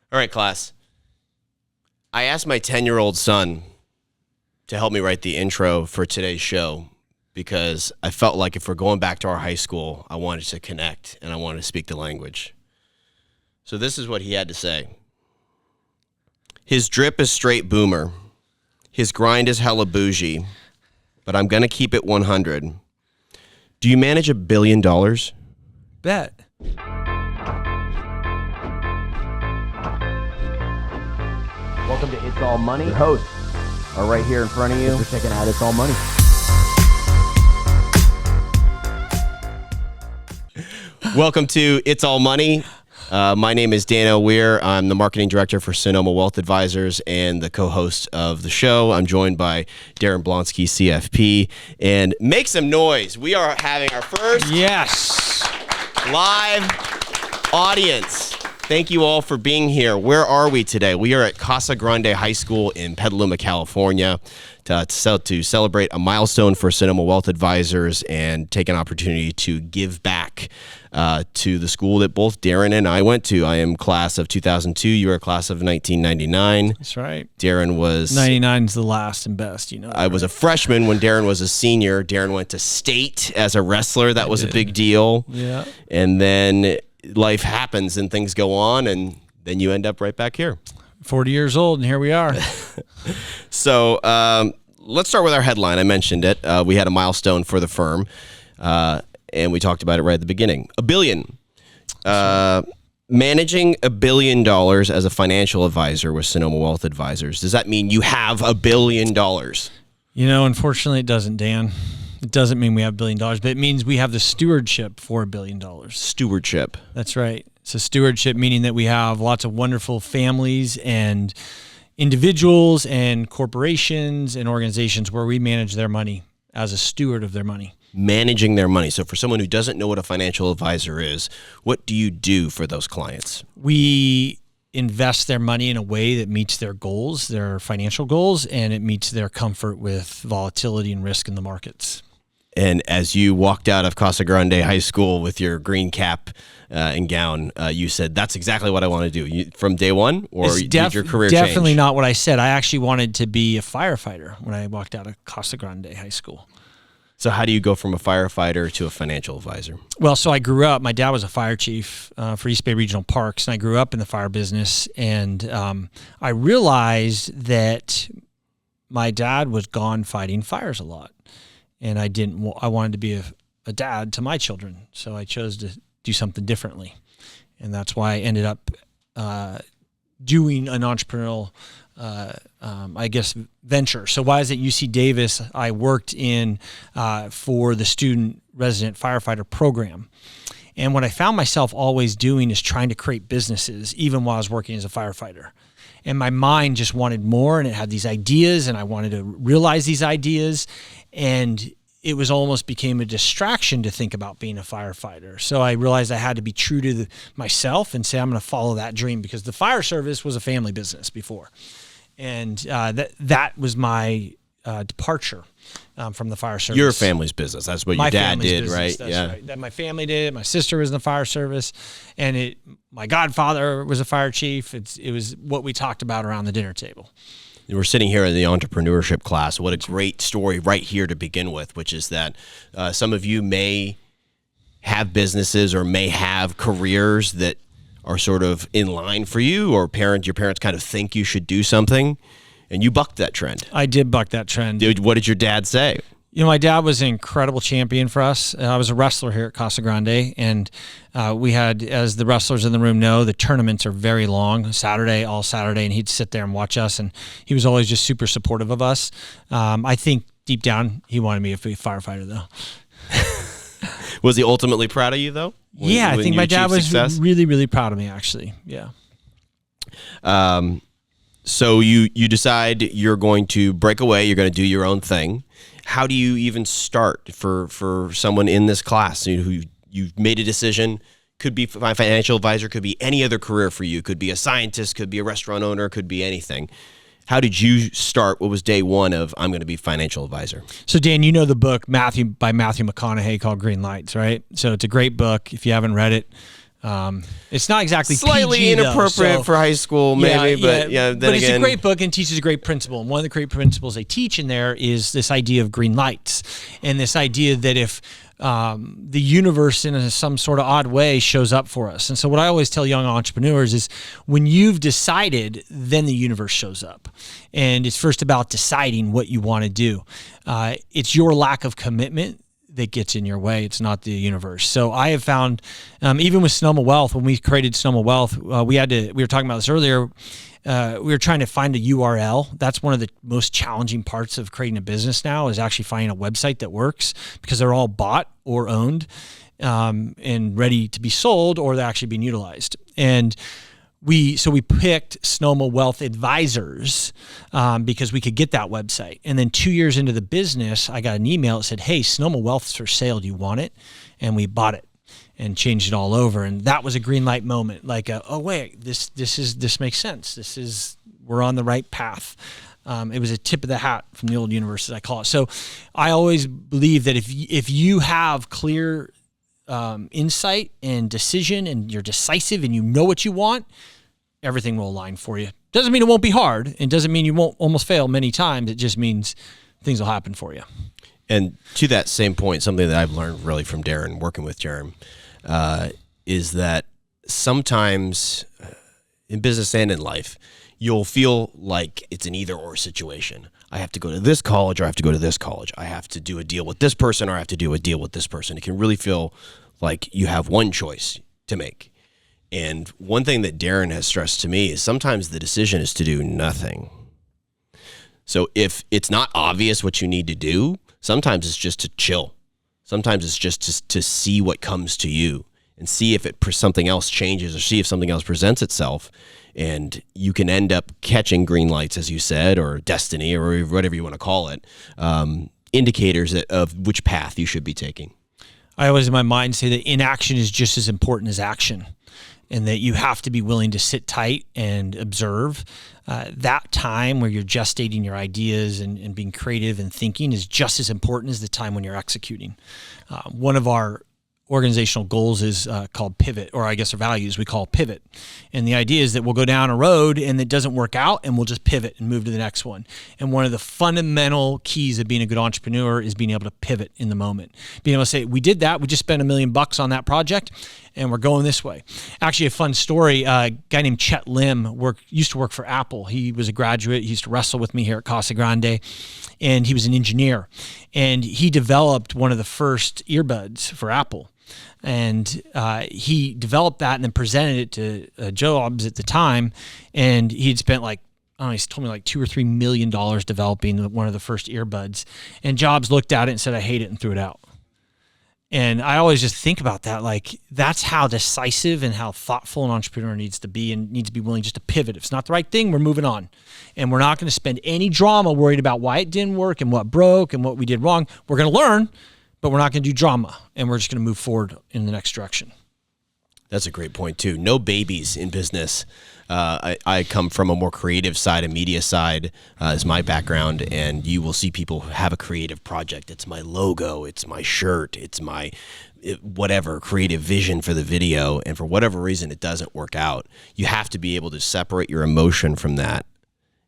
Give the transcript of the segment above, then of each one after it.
All right, class. I asked my 10-year-old son to help me write the intro for today's show because I felt like if we're going back to our high school, I wanted to connect and I wanted to speak the language. So this is what he had to say. His drip is straight boomer. His grind is hella bougie, but I'm going to keep it 100. Do you manage $1 billion? Bet. Welcome to It's All Money. Your hosts are right here in front of you. We're checking out It's All Money. Welcome to It's All Money. My name is Dano Weir. I'm the marketing director for Sonoma Wealth Advisors and the co-host of the show. I'm joined by Daren Blonski, CFP. And make some noise. We are having our first live audience. Thank you all for being here. Where are we today? We are at Casa Grande High School in Petaluma, California, to celebrate a milestone for Sonoma Wealth Advisors and take an opportunity to give back to the school that both Daren and I went to. I am class of 2002. You are a class of 1999. That's right. Daren was... 99 is the last and best, you know. I was a freshman when Daren was a senior. Daren went to state as a wrestler. That was a big deal. Yeah. And then life happens and things go on, and then you end up right back here. 40 years old, and here we are. So let's start with our headline. I mentioned it. We had a milestone for the firm, and we talked about it right at the beginning. $1 billion. Managing $1 billion as a financial advisor with Sonoma Wealth Advisors. Does that mean you have $1 billion? You know, unfortunately, it doesn't, Dan. It doesn't mean we have $1 billion, but it means we have the stewardship for $1 billion. Stewardship. That's right. So stewardship meaning that we have lots of wonderful families and individuals and corporations and organizations where we manage their money as a steward of their money. Managing their money. So for someone who doesn't know what a financial advisor is, what do you do for those clients? We invest their money in a way that meets their goals, their financial goals, and it meets their comfort with volatility and risk in the markets. And as you walked out of Casa Grande High School with your green cap and gown, you said, that's exactly what I want to do. From day one, or did your career change? Definitely not what I said. I actually wanted to be a firefighter when I walked out of Casa Grande High School. So how do you go from a firefighter to a financial advisor? Well, so I grew up, my dad was a fire chief for East Bay Regional Parks, and I grew up in the fire business, and I realized that my dad was gone fighting fires a lot, and I wanted to be a dad to my children, so I chose to do something differently, and that's why I ended up doing an entrepreneurial venture. So why is it UC Davis? I worked in for the student resident firefighter program. And what I found myself always doing is trying to create businesses, even while I was working as a firefighter. And my mind just wanted more, and it had these ideas, and I wanted to realize these ideas. And it was almost became a distraction to think about being a firefighter. So I realized I had to be true to myself and say, I'm going to follow that dream, because the fire service was a family business before. And that was my departure from the fire service. Your family's business. That's what your dad did, business, right? That's right. That my family did. My sister was in the fire service, and my godfather was a fire chief. It was what we talked about around the dinner table. We're sitting here in the entrepreneurship class. What a great story right here to begin with, which is that some of you may have businesses or may have careers that are sort of in line for you, or your parents kind of think you should do something, and you bucked that trend. I did buck that trend. What did your dad say? You know, my dad was an incredible champion for us. I was a wrestler here at Casa Grande, and we had, as the wrestlers in the room know, the tournaments are very long, all Saturday, and he'd sit there and watch us, and he was always just super supportive of us. I think deep down, he wanted me to be a firefighter, though. Was he ultimately proud of you, though? I think my dad was really, really proud of me, actually. Yeah. So you decide you're going to break away. You're going to do your own thing. How do you even start for someone in this class who you've made a decision? Could be my financial advisor, could be any other career for you. Could be a scientist, could be a restaurant owner, could be anything. How did you start? What was day one of I'm going to be financial advisor? So Dan, you know the book by Matthew McConaughey called Green Lights, right? So it's a great book. If you haven't read it, It's not exactly slightly PG, inappropriate for high school, maybe, but then but it's again, a great book and teaches a great principle. And one of the great principles they teach in there is this idea of green lights, and this idea that if the universe in some sort of odd way shows up for us. And so what I always tell young entrepreneurs is when you've decided, then the universe shows up. And it's first about deciding what you want to do. It's your lack of commitment that gets in your way. It's not the universe. So I have found, even with Sonoma Wealth, when we created Sonoma Wealth, we were talking about this earlier. We were trying to find a URL. That's one of the most challenging parts of creating a business now, is actually finding a website that works, because they're all bought or owned and ready to be sold, or they're actually being utilized. And we picked Sonoma Wealth Advisors because we could get that website. And then 2 years into the business, I got an email that said, "Hey, Sonoma Wealth's for sale. Do you want it?" And we bought it and changed it all over. And that was a green light moment. Like, oh wait, this makes sense. We're on the right path. It was a tip of the hat from the old universe, as I call it. So I always believe that if you have clear insight and decision, and you're decisive and you know what you want, everything will align for you. Doesn't mean it won't be hard, and doesn't mean you won't almost fail many times. It just means things will happen for you. And to that same point, something that I've learned really from Daren, working with Daren, is that sometimes in business and in life, you'll feel like it's an either or situation. I have to go to this college, or I have to go to this college. I have to do a deal with this person, or I have to do a deal with this person. It can really feel like you have one choice to make. And one thing that Daren has stressed to me is sometimes the decision is to do nothing. So if it's not obvious what you need to do, sometimes it's just to chill. Sometimes it's just to see what comes to you, and see if something else changes, or see if something else presents itself. And you can end up catching green lights, as you said, or destiny, or whatever you want to call it, indicators of which path you should be taking. I always in my mind say that inaction is just as important as action, and that you have to be willing to sit tight and observe. That time where you're gestating your ideas and being creative and thinking is just as important as the time when you're executing. One of our organizational goals is called pivot, or I guess our values we call pivot. And the idea is that we'll go down a road and it doesn't work out, and we'll just pivot and move to the next one. And one of the fundamental keys of being a good entrepreneur is being able to pivot in the moment. Being able to say, we did that, we just spent $1 million on that project, and we're going this way. Actually, a fun story, a guy named Chet Lim used to work for Apple. He was a graduate. He used to wrestle with me here at Casa Grande, and he was an engineer. And he developed one of the first earbuds for Apple. And he developed that and then presented it to Jobs at the time. And he'd spent he's told me like $2 or $3 million developing one of the first earbuds. And Jobs looked at it and said, "I hate it," and threw it out. And I always just think about that. Like, that's how decisive and how thoughtful an entrepreneur needs to be, and needs to be willing just to pivot. If it's not the right thing, we're moving on. And we're not going to spend any drama worried about why it didn't work and what broke and what we did wrong. We're going to learn, but we're not going to do drama, and we're just going to move forward in the next direction. That's a great point too. No babies in business. I come from a more creative side, a media side is my background, and you will see people have a creative project. It's my logo, it's my shirt, it's my whatever creative vision for the video, and for whatever reason it doesn't work out. You have to be able to separate your emotion from that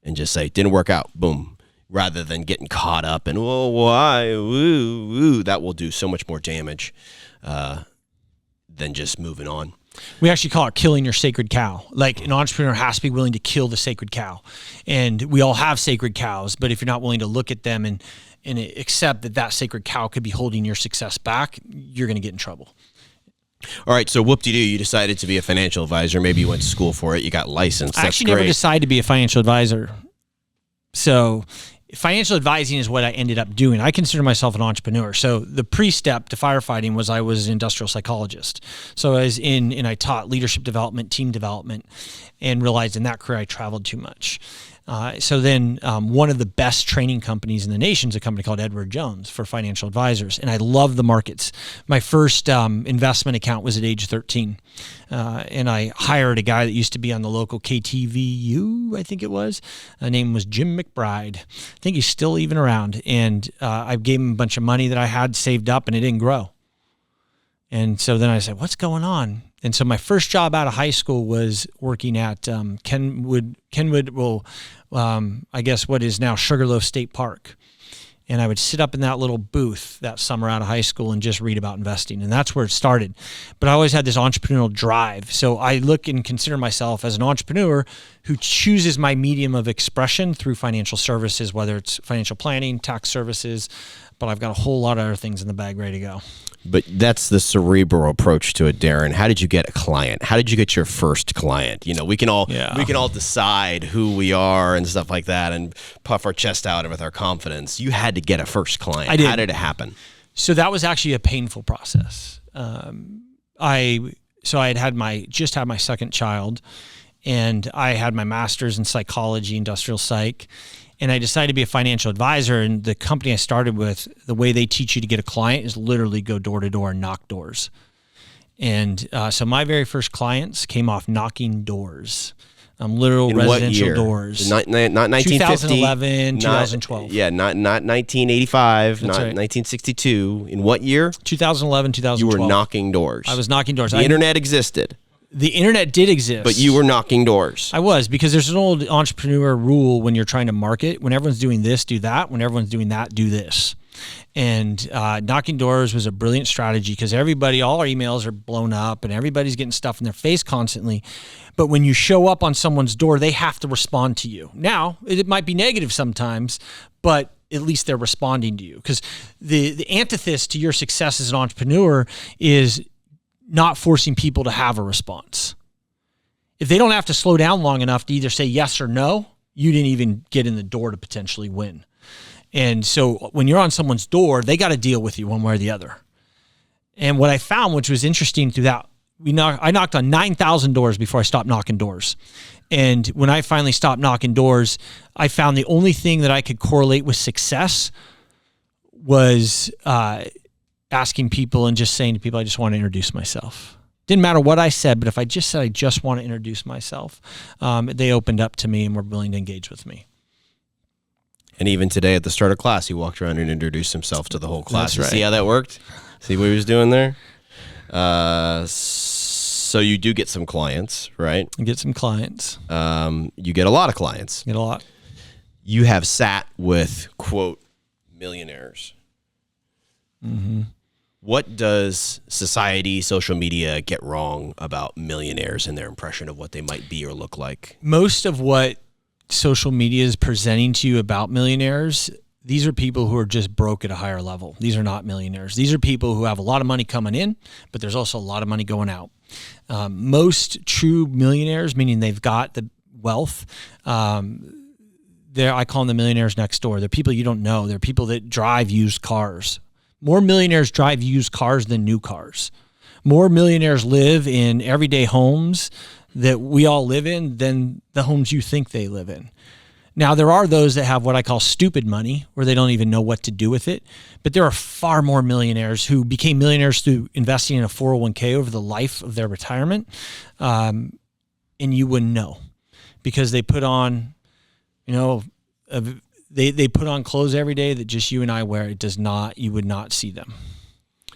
and just say, didn't work out, boom. Rather than getting caught up and, well, why, woo, that will do so much more damage than just moving on. We actually call it killing your sacred cow. Like, an entrepreneur has to be willing to kill the sacred cow. And we all have sacred cows, but if you're not willing to look at them and accept that sacred cow could be holding your success back, you're going to get in trouble. All right, so whoop-de-doo, you decided to be a financial advisor. Maybe you went to school for it. You got licensed. I actually never decided to be a financial advisor. So financial advising is what I ended up doing. I consider myself an entrepreneur. So the pre-step to firefighting was I was an industrial psychologist. So I taught leadership development, team development, and realized in that career I traveled too much. So then one of the best training companies in the nation is a company called Edward Jones for financial advisors. And I love the markets. My first investment account was at age 13. And I hired a guy that used to be on the local KTVU, I think it was. His name was Jim McBride. I think he's still even around. And I gave him a bunch of money that I had saved up, and it didn't grow. And so then I said, what's going on? And so my first job out of high school was working at Kenwood, I guess what is now Sugarloaf State Park. And I would sit up in that little booth that summer out of high school and just read about investing. And that's where it started. But I always had this entrepreneurial drive. So I look and consider myself as an entrepreneur who chooses my medium of expression through financial services, whether it's financial planning, tax services, but I've got a whole lot of other things in the bag ready to go. But that's the cerebral approach to it, Daren. How did you get a client? How did you get your first client? You know, we can all decide who we are and stuff like that and puff our chest out with our confidence. You had to get a first client. I did. How did it happen? So that was actually a painful process. I had my second child, and I had my master's in psychology, industrial psych. And I decided to be a financial advisor, and the company I started with, the way they teach you to get a client is literally go door to door and knock doors. And so my very first clients came off knocking doors, literal residential doors. Not 1950, 2011, 2012. Yeah, not 1985, not right. 1962. In what year? 2011, 2012. You were knocking doors. I was knocking doors. The internet existed. The internet did exist. But you were knocking doors. I was, because there's an old entrepreneur rule when you're trying to market. When everyone's doing this, do that. When everyone's doing that, do this. And knocking doors was a brilliant strategy because all our emails are blown up and everybody's getting stuff in their face constantly. But when you show up on someone's door, they have to respond to you. Now, it might be negative sometimes, but at least they're responding to you. Because the antithesis to your success as an entrepreneur is not forcing people to have a response. If they don't have to slow down long enough to either say yes or no, you didn't even get in the door to potentially win. And so when you're on someone's door, they got to deal with you one way or the other. And what I found, which was interesting through that, I knocked on 9,000 doors before I stopped knocking doors. And when I finally stopped knocking doors, I found the only thing that I could correlate with success was asking people and just saying to people, I just want to introduce myself. Didn't matter what I said, but if I just said I just want to introduce myself, they opened up to me and were willing to engage with me. And even today at the start of class, he walked around and introduced himself to the whole class. That's right. See how that worked? See what he was doing there? So you do get some clients, right? I get some clients. You get a lot of clients. Get a lot. You have sat with, quote, millionaires. Mm-hmm. What does society, social media get wrong about millionaires and their impression of what they might be or look like? Most of what social media is presenting to you about millionaires, these are people who are just broke at a higher level. These are not millionaires. These are people who have a lot of money coming in, but there's also a lot of money going out. Most true millionaires, meaning they've got the wealth, I call them the millionaires next door. They're people you don't know. They're people that drive used cars. More millionaires drive used cars than new cars. More millionaires live in everyday homes that we all live in than the homes you think they live in. Now, there are those that have what I call stupid money, where they don't even know what to do with it. But there are far more millionaires who became millionaires through investing in a 401k over the life of their retirement. And you wouldn't know because they put on, they put on clothes every day that just you and I wear. You would not see them.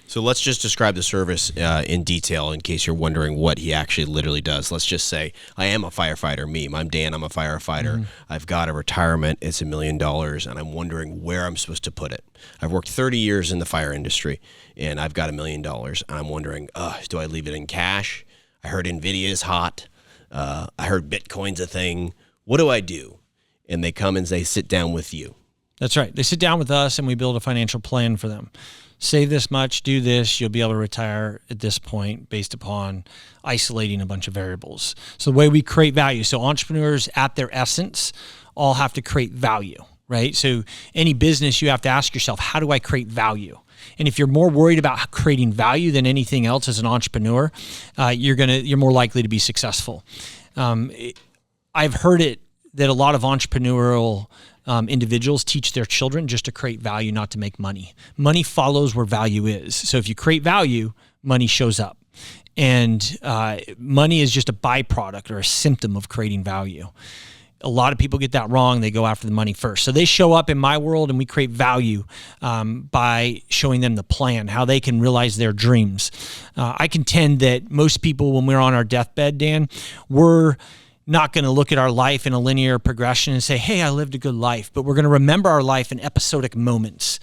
So let's just describe the service in detail in case you're wondering what he actually literally does. Let's just say, I am a firefighter. I'm Dan, I'm a firefighter. Mm-hmm. I've got a retirement. It's $1 million, and I'm wondering where I'm supposed to put it. I've worked 30 years in the fire industry, and I've got $1 million, and I'm wondering, do I leave it in cash? I heard NVIDIA is hot. I heard Bitcoin's a thing. What do I do? And they come and they sit down with you. That's right. They sit down with us, and we build a financial plan for them. Save this much, do this, you'll be able to retire at this point based upon isolating a bunch of variables. So the way we create value. So entrepreneurs at their essence all have to create value, right? So any business, you have to ask yourself, how do I create value? And if you're more worried about creating value than anything else as an entrepreneur, you're more likely to be successful. I've heard it that a lot of entrepreneurial individuals teach their children just to create value, not to make money. Money follows where value is. So if you create value, money shows up. And money is just a byproduct or a symptom of creating value. A lot of people get that wrong. They go after the money first. So they show up in my world, and we create value by showing them the plan, how they can realize their dreams. I contend that most people, when we're on our deathbed, Dan, we're not going to look at our life in a linear progression and say, hey, I lived a good life. But we're going to remember our life in episodic moments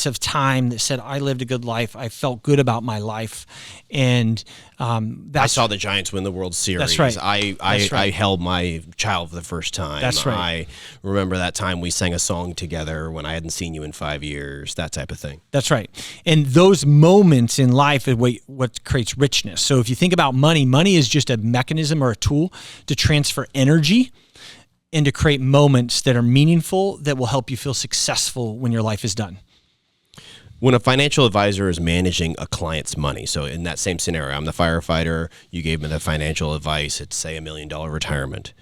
of time that said, I lived a good life. I felt good about my life. And I saw the Giants win the World Series. That's right. I held my child for the first time. That's right. I remember that time we sang a song together when I hadn't seen you in 5 years, that type of thing. That's right. And those moments in life are what creates richness. So if you think about money, money is just a mechanism or a tool to transfer energy and to create moments that are meaningful that will help you feel successful when your life is done. When a financial advisor is managing a client's money, so in that same scenario, I'm the firefighter, you gave me the financial advice, it's say $1 million retirement.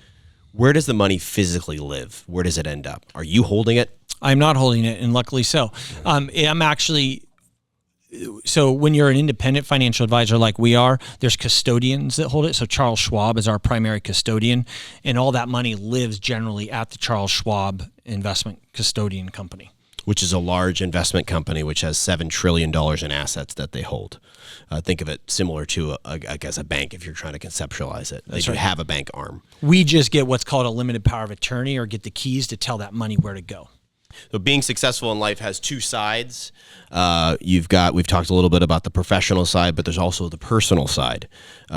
Where does the money physically live? Where does it end up? Are you holding it? I'm not holding it, and luckily so. So when you're an independent financial advisor like we are, there's custodians that hold it. So Charles Schwab is our primary custodian, and all that money lives generally at the Charles Schwab Investment Custodian Company. Which is a large investment company which has $7 trillion in assets that they hold. Think of it similar to, I guess, a bank if you're trying to conceptualize it. They do have a bank arm. We just get what's called a limited power of attorney, or get the keys to tell that money where to go. So being successful in life has two sides. We've talked a little bit about the professional side, but there's also the personal side.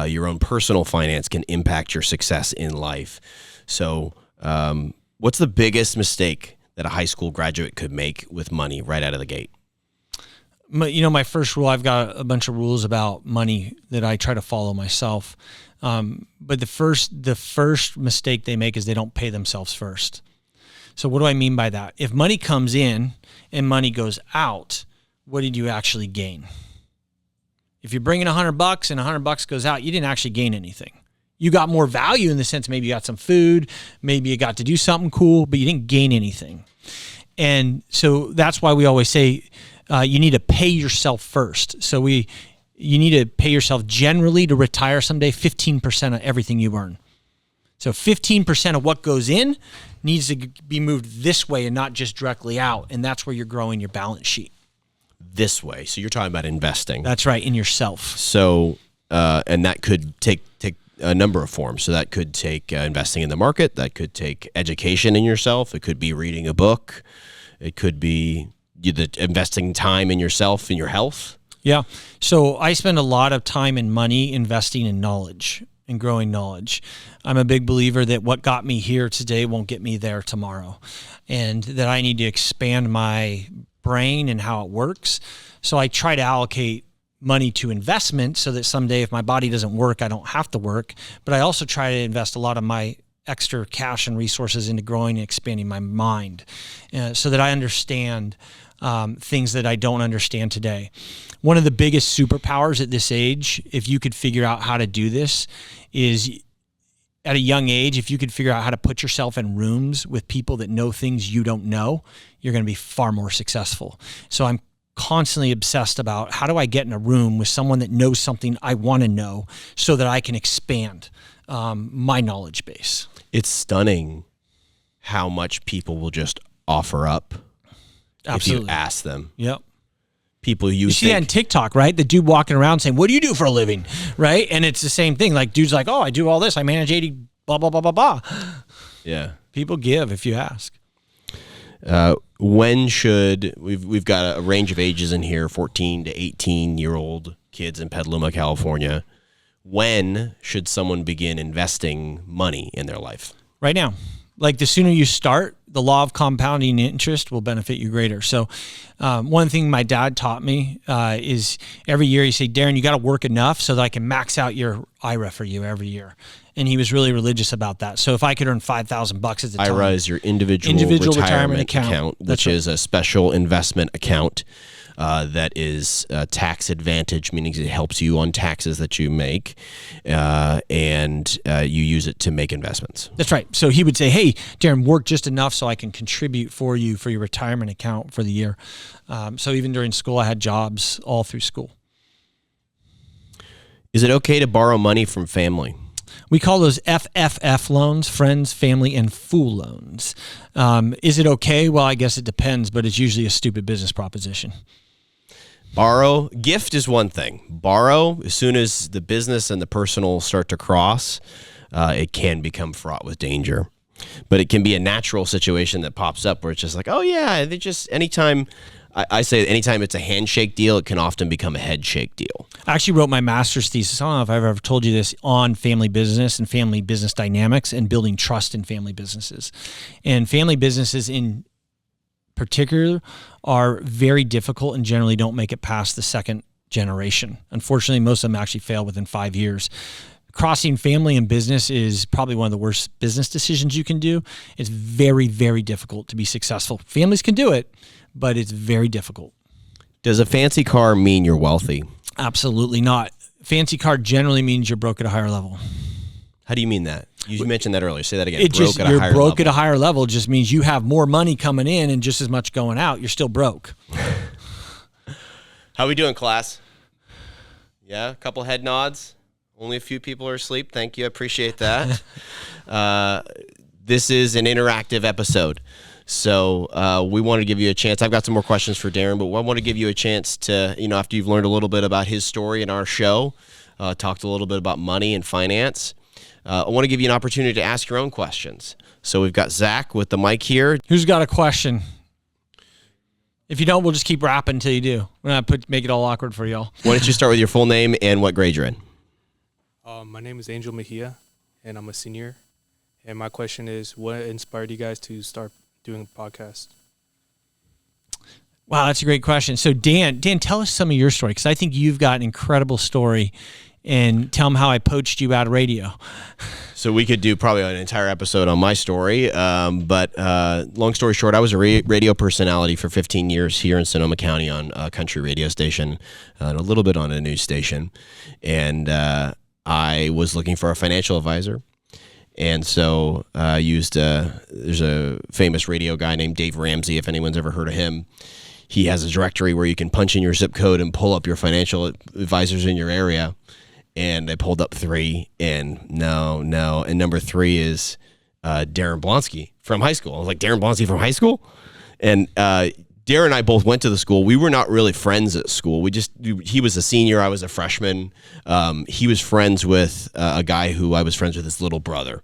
Your own personal finance can impact your success in life. So what's the biggest mistake that a high school graduate could make with money right out of the gate? My first rule, I've got a bunch of rules about money that I try to follow myself. But the first mistake they make is they don't pay themselves first. So what do I mean by that? If money comes in and money goes out, what did you actually gain? If you're bringing $100 and $100 goes out, you didn't actually gain anything. You got more value in the sense maybe you got some food, maybe you got to do something cool, but you didn't gain anything. And so that's why we always say you need to pay yourself first. So you need to pay yourself generally to retire someday 15% of everything you earn. So 15% of what goes in needs to be moved this way and not just directly out. And that's where you're growing your balance sheet. This way. So you're talking about investing. That's right, in yourself. So, and that could take a number of forms. So that could take investing in the market. That could take education in yourself. It could be reading a book. It could be investing time in yourself, in your health. Yeah. So I spend a lot of time and money investing in knowledge and growing knowledge. I'm a big believer that what got me here today won't get me there tomorrow, and that I need to expand my brain and how it works. So I try to allocate money to investment so that someday if my body doesn't work, I don't have to work. But I also try to invest a lot of my extra cash and resources into growing and expanding my mind so that I understand things that I don't understand today. One of the biggest superpowers at this age, if you could figure out how to do this, is at a young age, if you could figure out how to put yourself in rooms with people that know things you don't know, you're going to be far more successful. So I'm constantly obsessed about how do I get in a room with someone that knows something I want to know so that I can expand my knowledge base. It's stunning how much people will just offer up. Absolutely. If you ask them. Yep. People you see that on TikTok, right? The dude walking around saying, what do you do for a living? Right? And it's the same thing. Like, dude's like, oh, I do all this. I manage 80, blah, blah, blah, blah, blah. Yeah. People give if you ask. When should, we've got a range of ages in here, 14 to 18-year-old kids in Petaluma, California. When should someone begin investing money in their life? Right now. Like the sooner you start, the law of compounding interest will benefit you greater. So one thing my dad taught me is every year he said, Daren, you got to work enough so that I can max out your IRA for you every year. And he was really religious about that. So if I could earn $5,000 at the time. IRA is your individual retirement account, which is a special investment account that is tax advantage, meaning it helps you on taxes that you make, and you use it to make investments. That's right. So he would say, hey, Daren, work just enough so I can contribute for you for your retirement account for the year. So even during school, I had jobs all through school. Is it okay to borrow money from family? We call those FFF loans, friends, family, and fool loans. Is it okay? Well, I guess it depends, but it's usually a stupid business proposition. Borrow. Gift is one thing. Borrow, as soon as the business and the personal start to cross, it can become fraught with danger. But it can be a natural situation that pops up where it's just like, oh yeah, they just, anytime, I say anytime it's a handshake deal, it can often become a head shake deal. I actually wrote my master's thesis, I don't know if I've ever told you this, on family business and family business dynamics and building trust in family businesses. And family businesses in particular are very difficult and generally don't make it past the second generation. Unfortunately, most of them actually fail within 5 years. Crossing family and business is probably one of the worst business decisions you can do. It's very, very difficult to be successful. Families can do it, but it's very difficult. Does a fancy car mean you're wealthy? Absolutely not. Fancy car generally means you're broke at a higher level. How do you mean that? You mentioned that earlier. Say that again. You're broke at a higher level just means you have more money coming in and just as much going out. You're still broke. How are we doing, class? Yeah, a couple head nods. Only a few people are asleep. Thank you. I appreciate that. This is an interactive episode. So we want to give you a chance. I've got some more questions for Daren, but I want to give you a chance to, after you've learned a little bit about his story in our show, talked a little bit about money and finance, I want to give you an opportunity to ask your own questions. So we've got Zach with the mic here. Who's got a question? If you don't, we'll just keep rapping until you do. We're not make it all awkward for y'all. Why don't you start with your full name and what grade you're in? My name is Angel Mejia, and I'm a senior. And my question is, what inspired you guys to start doing a podcast? Wow, that's a great question. So Dan, tell us some of your story, because I think you've got an incredible story, and tell them how I poached you out of radio. So we could do probably an entire episode on my story, but long story short, I was a radio personality for 15 years here in Sonoma County on a country radio station and a little bit on a news station, and I was looking for a financial advisor. And so I used, there's a famous radio guy named Dave Ramsey, if anyone's ever heard of him. He has a directory where you can punch in your zip code and pull up your financial advisors in your area. And I pulled up 3, and no. And number 3 is Daren Blonski from high school. I was like, Daren Blonski from high school? And Daren and I both went to the school. We were not really friends at school. He was a senior, I was a freshman. He was friends with a guy who I was friends with his little brother.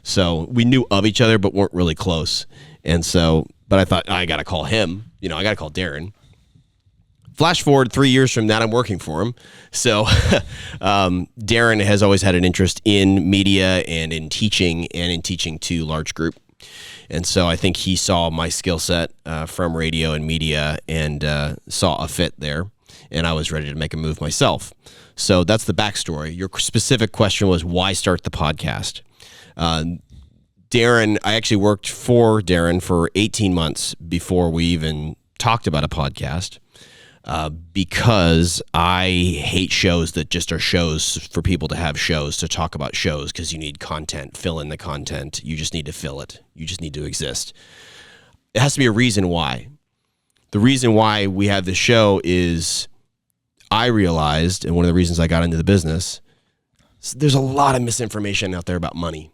So we knew of each other, but weren't really close. And so, but I thought, I got to call him. I got to call Daren. Flash forward 3 years from that, I'm working for him. So Daren has always had an interest in media and in teaching to large group. And so I think he saw my skill set from radio and media and saw a fit there. And I was ready to make a move myself. So that's the backstory. Your specific question was, why start the podcast? Daren, I actually worked for Daren for 18 months before we even talked about a podcast. Because I hate shows that just are shows for people to have shows, to talk about shows, because you need content, fill in the content. You just need to fill it. You just need to exist. It has to be a reason why. The reason why we have this show is I realized, and one of the reasons I got into the business, there's a lot of misinformation out there about money.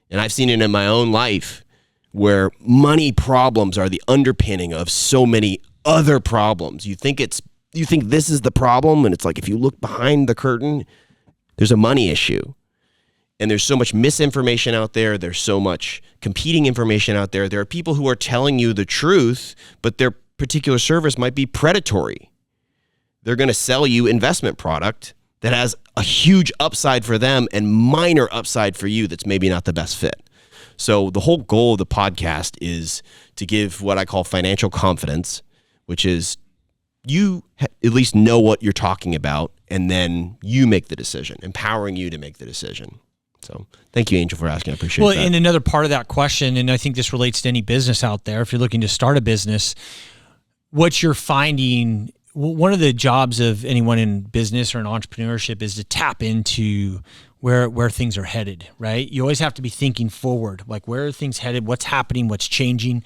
And I've seen it in my own life where money problems are the underpinning of so many other problems. You think this is the problem, and it's like, if you look behind the curtain, there's a money issue. And there's so much misinformation out there. There's so much competing information out there. There are people who are telling you the truth, but their particular service might be predatory. They're going to sell you investment product that has a huge upside for them and minor upside for you that's maybe not the best fit. So the whole goal of the podcast is to give what I call financial confidence, which is you at least know what you're talking about, and then you make the decision, empowering you to make the decision. So thank you, Angel, for asking. I appreciate that. Well, and another part of that question, and I think this relates to any business out there, if you're looking to start a business, what you're finding, one of the jobs of anyone in business or in entrepreneurship is to tap into where things are headed, right? You always have to be thinking forward, like where are things headed, what's happening, what's changing.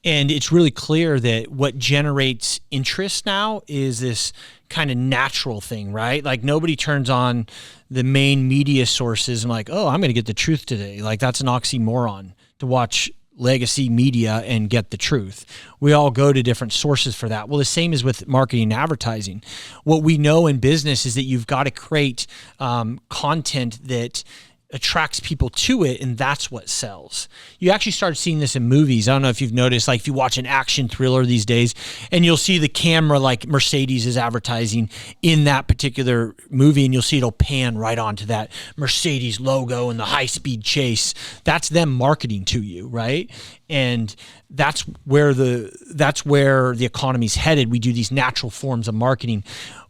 And it's really clear that what generates interest now is this kind of natural thing, right? Like nobody turns on the main media sources and like, oh, I'm going to get the truth today. Like that's an oxymoron to watch legacy media and get the truth. We all go to different sources for that. Well, the same is with marketing and advertising. What we know in business is that you've got to create content that attracts people to it, and that's what sells. You actually start seeing this in movies. I don't know if you've noticed, like if you watch an action thriller these days and you'll see the camera, like Mercedes is advertising in that particular movie, and you'll see it'll pan right onto that Mercedes logo and the high-speed chase. That's them marketing to you, right? And that's where the economy's headed. We do these natural forms of marketing.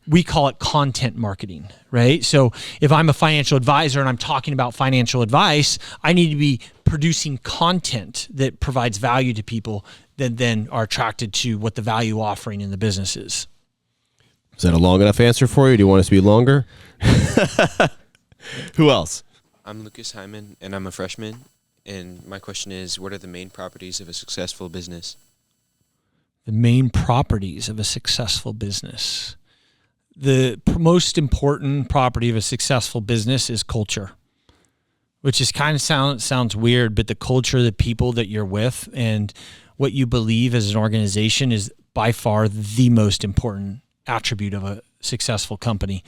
We call it content marketing, right? So if I'm a financial advisor and I'm talking about financial advice, I need to be producing content that provides value to people that then are attracted to what the value offering in the business is. Is that a long enough answer for you? Do you want us to be longer? Who else? I'm Lucas Hyman, and I'm a freshman. And my question is, what are the main properties of a successful business? The main properties of a successful business. The most important property of a successful business is culture, which is kind of sounds weird, but the culture, the people that you're with, and what you believe as an organization is by far the most important attribute of a successful company.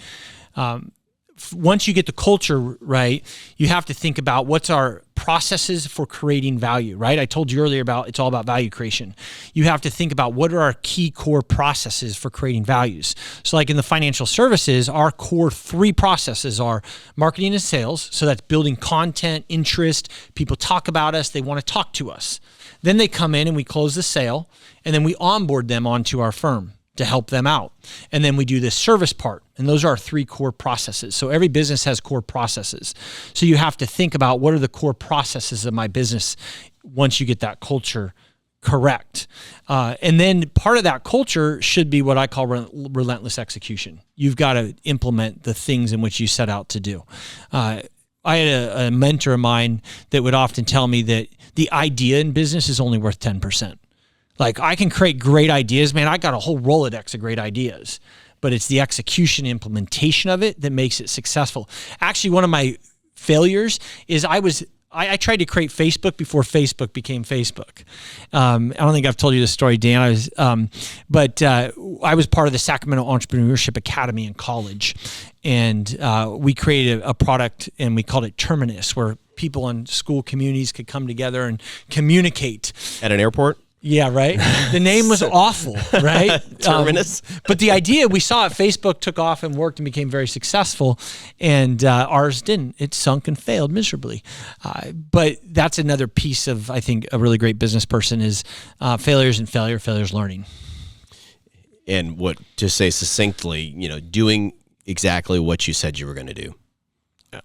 Once you get the culture right, you have to think about what's our processes for creating value, right? I told you earlier about it's all about value creation. You have to think about what are our key core processes for creating values. So like in the financial services, our core 3 processes are marketing and sales. So that's building content, interest. People talk about us. They want to talk to us. Then they come in and we close the sale, and then we onboard them onto our firm to help them out. And then we do this service part. And those are our 3 core processes. So every business has core processes. So you have to think about what are the core processes of my business once you get that culture correct. And then part of that culture should be what I call relentless execution. You've got to implement the things in which you set out to do. I had a mentor of mine that would often tell me that the idea in business is only worth 10%. Like I can create great ideas, man. I got a whole Rolodex of great ideas, but it's the execution, implementation of it that makes it successful. Actually, one of my failures is I tried to create Facebook before Facebook became Facebook. I don't think I've told you this story, Dan. I was part of the Sacramento Entrepreneurship Academy in college, and we created a product, and we called it Terminus, where people in school communities could come together and communicate. At an airport? Yeah, right. The name was awful, right? Terminus. But the idea, we saw it, Facebook took off and worked and became very successful, and ours didn't. It sunk and failed miserably. But that's another piece of, I think, a really great business person is failures and failures learning. And what, to say succinctly, doing exactly what you said you were going to do. Yeah.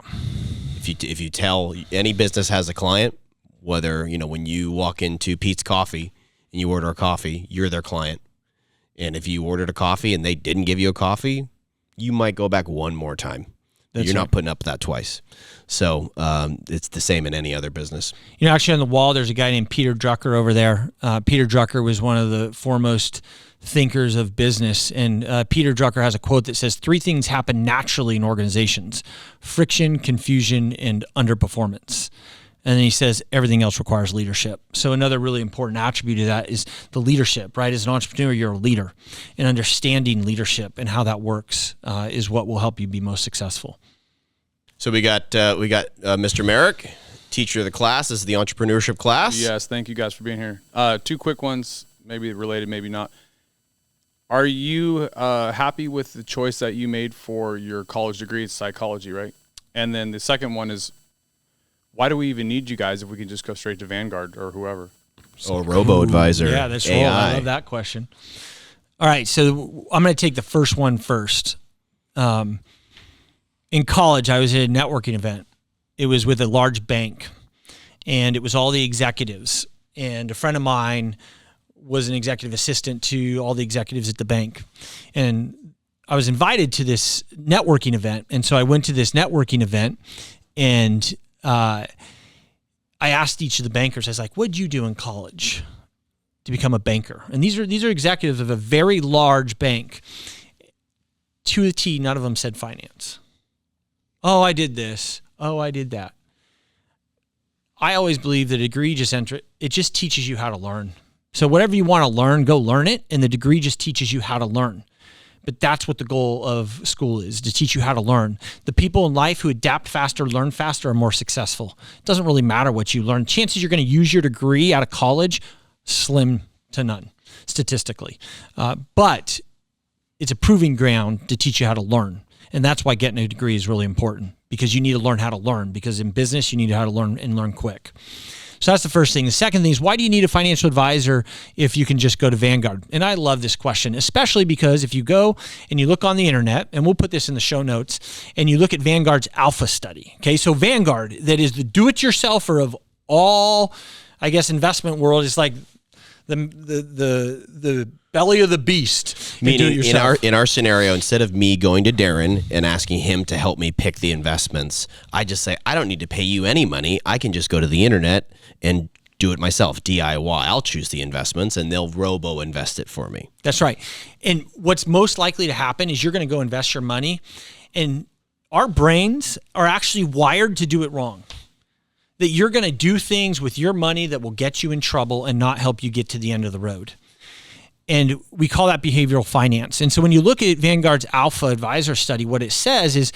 If you tell, any business has a client, whether, when you walk into Pete's Coffee and you order a coffee, you're their client. And if you ordered a coffee and they didn't give you a coffee, you might go back one more time. You're not putting up that twice. So it's the same in any other business. Actually on the wall, there's a guy named Peter Drucker over there. Peter Drucker was one of the foremost thinkers of business. And Peter Drucker has a quote that says, 3 things happen naturally in organizations: friction, confusion, and underperformance. And then he says everything else requires leadership. So another really important attribute of that is the leadership, right? As an entrepreneur, you're a leader, and understanding leadership and how that works is what will help you be most successful. So we got Mr. Meirik, teacher of the class. This is the entrepreneurship class. Yes, thank you guys for being here. 2 quick ones, maybe related, maybe not. Are you happy with the choice that you made for your college degree? It's psychology, right? And then the second one is, why do we even need you guys if we can just go straight to Vanguard or whoever? Or robo-advisor. Yeah, that's right. I love that question. All right, so I'm going to take the first one first. In college, I was at a networking event. It was with a large bank, and it was all the executives. And a friend of mine was an executive assistant to all the executives at the bank. And I was invited to this networking event. And so I went to this networking event, and I asked each of the bankers, I was like, what did you do in college to become a banker? And these are executives of a very large bank. to the T, none of them said finance. Oh, I did this. Oh, I did that. I always believe that a degree it just teaches you how to learn. So whatever you want to learn, go learn it, and the degree just teaches you how to learn. But that's what the goal of school is, to teach you how to learn. The people in life who adapt faster, learn faster, are more successful. It doesn't really matter what you learn. Chances you're going to use your degree out of college, slim to none, statistically. But it's a proving ground to teach you how to learn. And that's why getting a degree is really important, because you need to learn how to learn, because in business, you need how to learn and learn quick. So that's the first thing. The second thing is, why do you need a financial advisor if you can just go to Vanguard? And I love this question, especially because if you go and you look on the internet, and we'll put this in the show notes, and you look at Vanguard's alpha study. Okay, so Vanguard, that is the do-it-yourselfer of all, I guess, investment world, is like the belly of the beast. Meaning, in our scenario, instead of me going to Daren and asking him to help me pick the investments, I just say, I don't need to pay you any money. I can just go to the internet and do it myself, DIY. I'll choose the investments, and they'll robo-invest it for me. That's right. And what's most likely to happen is you're going to go invest your money, and our brains are actually wired to do it wrong. That you're going to do things with your money that will get you in trouble and not help you get to the end of the road. And we call that behavioral finance. And so when you look at Vanguard's Alpha Advisor study, what it says is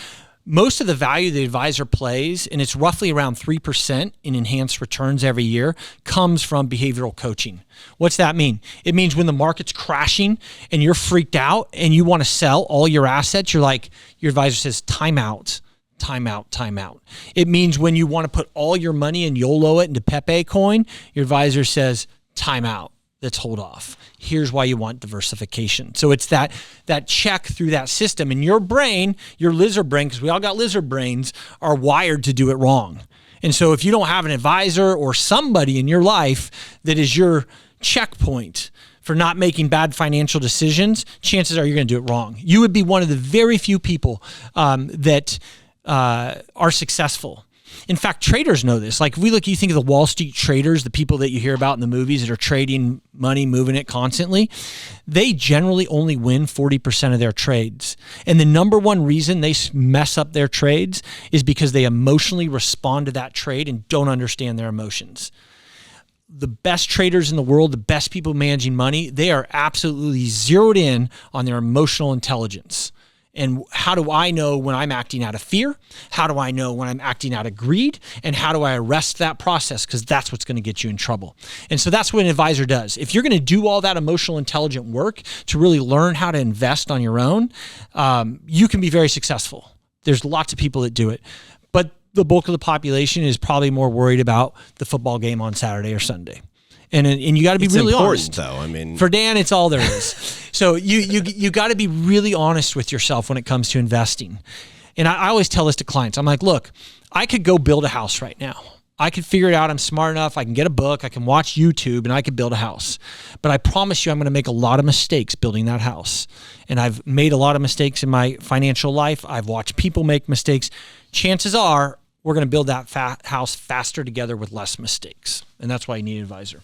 most of the value the advisor plays, and it's roughly around 3% in enhanced returns every year, comes from behavioral coaching. What's that mean? It means when the market's crashing and you're freaked out and you want to sell all your assets, your advisor says, time out. Time out, time out. It means when you want to put all your money and YOLO it into Pepe coin, your advisor says, time out. Let's hold off. Here's why you want diversification. So it's that check through that system. And your brain, your lizard brain, because we all got lizard brains, are wired to do it wrong. And so if you don't have an advisor or somebody in your life that is your checkpoint for not making bad financial decisions, chances are you're going to do it wrong. You would be one of the very few people that are successful. In fact, traders know this. Like, if we look, you think of the Wall Street traders, the people that you hear about in the movies that are trading money, moving it constantly, they generally only win 40% of their trades. And the number one reason they mess up their trades is because they emotionally respond to that trade and don't understand their emotions. The best traders in the world, the best people managing money, they are absolutely zeroed in on their emotional intelligence. And how do I know when I'm acting out of fear? How do I know when I'm acting out of greed? And how do I arrest that process? Because that's what's going to get you in trouble. And so that's what an advisor does. If you're going to do all that emotional intelligent work to really learn how to invest on your own, you can be very successful. There's lots of people that do it. But the bulk of the population is probably more worried about the football game on Saturday or Sunday. And you got to be really honest. Though, I mean, for Dan, it's all there is. So you got to be really honest with yourself when it comes to investing. And I always tell this to clients. I'm like, look, I could go build a house right now. I could figure it out. I'm smart enough. I can get a book. I can watch YouTube, and I could build a house. But I promise you, I'm going to make a lot of mistakes building that house. And I've made a lot of mistakes in my financial life. I've watched people make mistakes. Chances are we're going to build that house faster together with less mistakes. And that's why you need an advisor.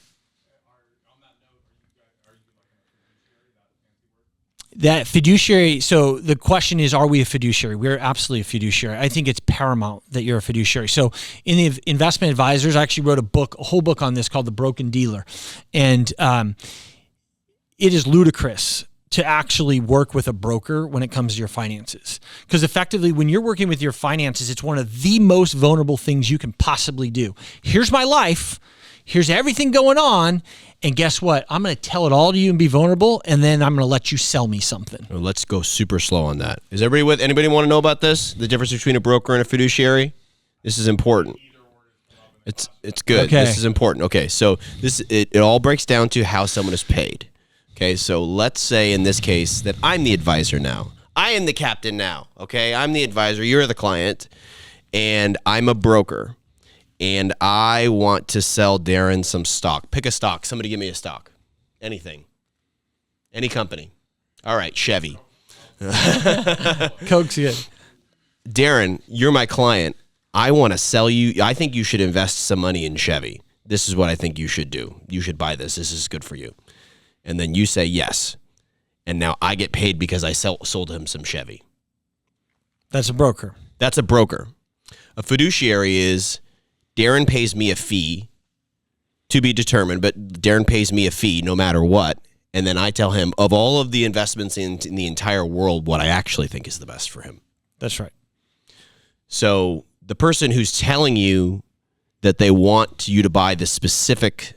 That fiduciary, so the question is, are we a fiduciary? We're absolutely a fiduciary. I think it's paramount that you're a fiduciary. So in the investment advisors, I actually wrote a whole book on this called The Broken Dealer. And it is ludicrous to actually work with a broker when it comes to your finances. Because effectively, when you're working with your finances, it's one of the most vulnerable things you can possibly do. Here's my life. Here's everything going on. And guess what? I'm going to tell it all to you and be vulnerable, and then I'm going to let you sell me something. Well, let's go super slow on that. Is everybody with? Anybody want to know about this? The difference between a broker and a fiduciary? This is important. It's good. Okay. This is important. Okay, so it all breaks down to how someone is paid. Okay, so let's say in this case that I'm the advisor now. I am the captain now. Okay, I'm the advisor. You're the client, and I'm a broker. And I want to sell Daren some stock. Pick a stock. Somebody give me a stock. Anything. Any company. All right, Chevy. Coke's good. Daren, you're my client. I want to sell you. I think you should invest some money in Chevy. This is what I think you should do. You should buy this. This is good for you. And then you say yes. and now I get paid because I sold him some Chevy. That's a broker. That's a broker. A fiduciary is Daren pays me a fee to be determined, but Daren pays me a fee no matter what. And then I tell him of all of the investments in the entire world, what I actually think is the best for him. That's right. So the person who's telling you that they want you to buy this specific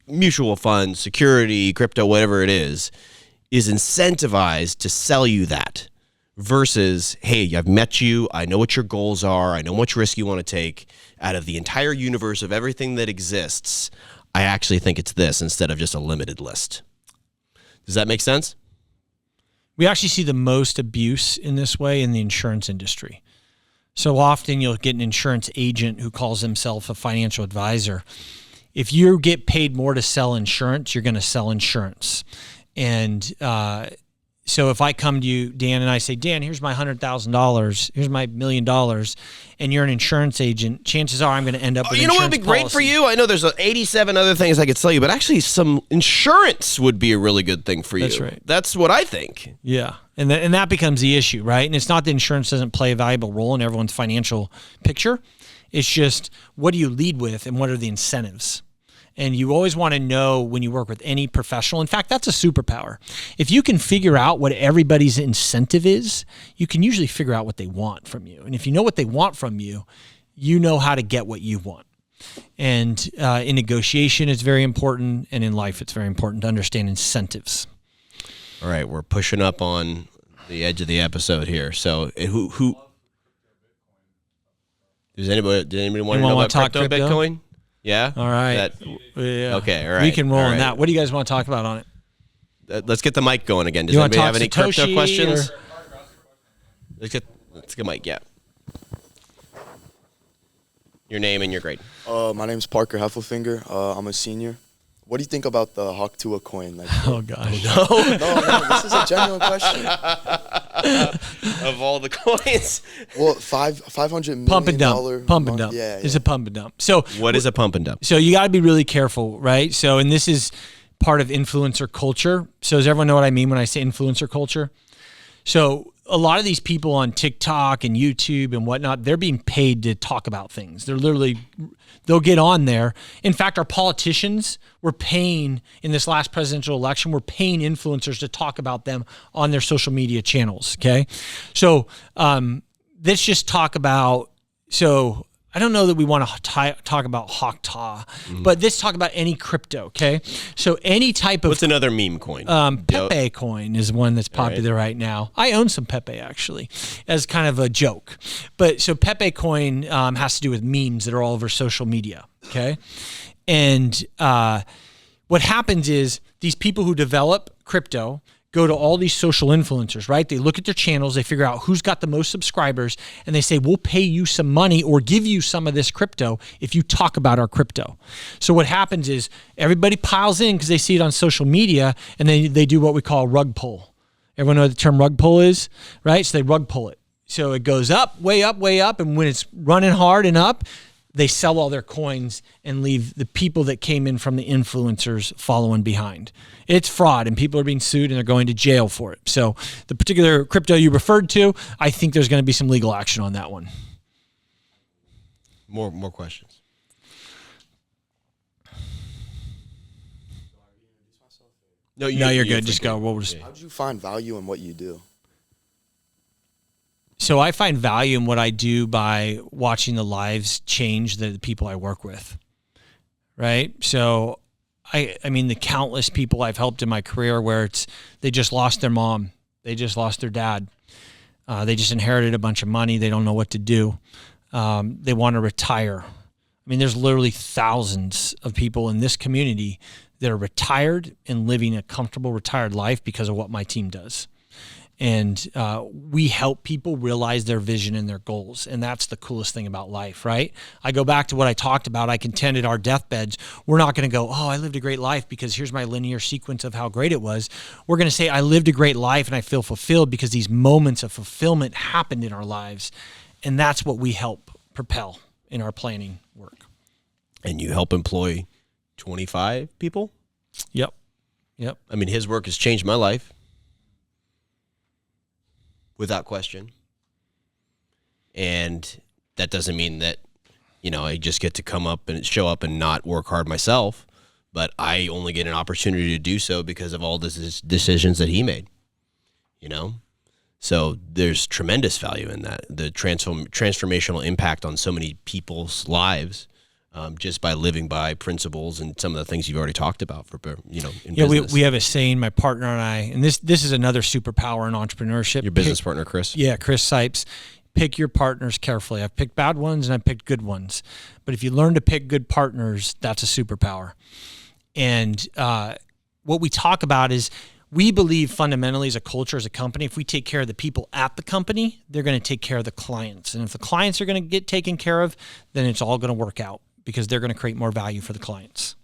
mutual fund, security, crypto, whatever it is incentivized to sell you that versus, hey, I've met you. I know what your goals are. I know how much risk you want to take. Out of the entire universe of everything that exists, I actually think it's this instead of just a limited list. Does that make sense? We actually see the most abuse in this way in the insurance industry. So often you'll get an insurance agent who calls himself a financial advisor. If you get paid more to sell insurance, you're going to sell insurance. And so if I come to you, Dan, and I say, Dan, here's my $100,000, here's my $1 million, and you're an insurance agent, chances are I'm going to end up with you know what would be great for you? I know there's 87 other things I could tell you, but actually some insurance would be a really good thing for you. That's right. That's what I think. Yeah. And that becomes the issue, right? And it's not that insurance doesn't play a valuable role in everyone's financial picture. It's just, what do you lead with and what are the incentives? And you always want to know when you work with any professional. In fact, that's a superpower. If you can figure out what everybody's incentive is, you can usually figure out what they want from you. And if you know what they want from you, you know how to get what you want. And in negotiation, it's very important. And in life, it's very important to understand incentives. All right, we're pushing up on the edge of the episode here. So who does anybody want to know about crypto, Bitcoin? Yeah. All right. Yeah. Okay. All right. We can roll all on right. that. What do you guys want to talk about on it? Let's get the mic going again. Does you anybody have any Satoshi crypto questions? Or? Let's get Mike. Yeah. Your name and your grade. My name's Parker Heffelfinger. I'm a senior. What do you think about the Haktua coin? Like, Oh gosh. No. no, this is a genuine question. Of all the coins. Well, $500 million. Pump and dump. Pump and dump. Yeah. It's a pump and dump. So What is a pump and dump? So you got to be really careful, right? So, and this is part of influencer culture. So does everyone know what I mean when I say influencer culture? So a lot of these people on TikTok and YouTube and whatnot, they're being paid to talk about things. They'll get on there. In fact, our politicians were paying, in this last presidential election, we're paying influencers to talk about them on their social media channels, okay? So let's just talk about, so I don't know that we want to talk about Hakta, but let's talk about any crypto, okay? So any type of... What's another meme coin? Pepe coin is one that's popular right now. I own some Pepe, actually, as kind of a joke. But so Pepe coin has to do with memes that are all over social media, okay? And what happens is these people who develop crypto go to all these social influencers, right? They look at their channels, they figure out who's got the most subscribers, and they say, we'll pay you some money or give you some of this crypto if you talk about our crypto. So what happens is everybody piles in because they see it on social media, and they do what we call a rug pull. Everyone know what the term rug pull is, right? So they rug pull it. So it goes up, way up, way up, and when it's running hard and up, they sell all their coins and leave the people that came in from the influencers following behind. It's fraud, and people are being sued, and they're going to jail for it. So the particular crypto you referred to, I think there's going to be some legal action on that one. More questions. No, you're good. Just go. How did you find value in what you do? So I find value in what I do by watching the lives change the people I work with, right? So I mean, the countless people I've helped in my career where they just lost their mom, they just lost their dad, they just inherited a bunch of money, they don't know what to do, they want to retire. I mean, there's literally thousands of people in this community that are retired and living a comfortable retired life because of what my team does. And we help people realize their vision and their goals. And that's the coolest thing about life, right? I go back to what I talked about. I contend at our deathbeds, we're not going to go, oh, I lived a great life because here's my linear sequence of how great it was. We're going to say, I lived a great life and I feel fulfilled because these moments of fulfillment happened in our lives. And that's what we help propel in our planning work. And you help employ 25 people? Yep. I mean, his work has changed my life. without question. And that doesn't mean that, I just get to come up and show up and not work hard myself, but I only get an opportunity to do so because of all the decisions that he made, So there's tremendous value in that, the transformational impact on so many people's lives, just by living by principles and some of the things you've already talked about for, in business. We have a saying, my partner and I, and this is another superpower in entrepreneurship. Your business partner, Chris? Yeah, Chris Sipes. Pick your partners carefully. I've picked bad ones and I've picked good ones. But if you learn to pick good partners, that's a superpower. And what we talk about is we believe fundamentally as a culture, as a company, if we take care of the people at the company, they're going to take care of the clients. And if the clients are going to get taken care of, then it's all going to work out because they're going to create more value for the clients.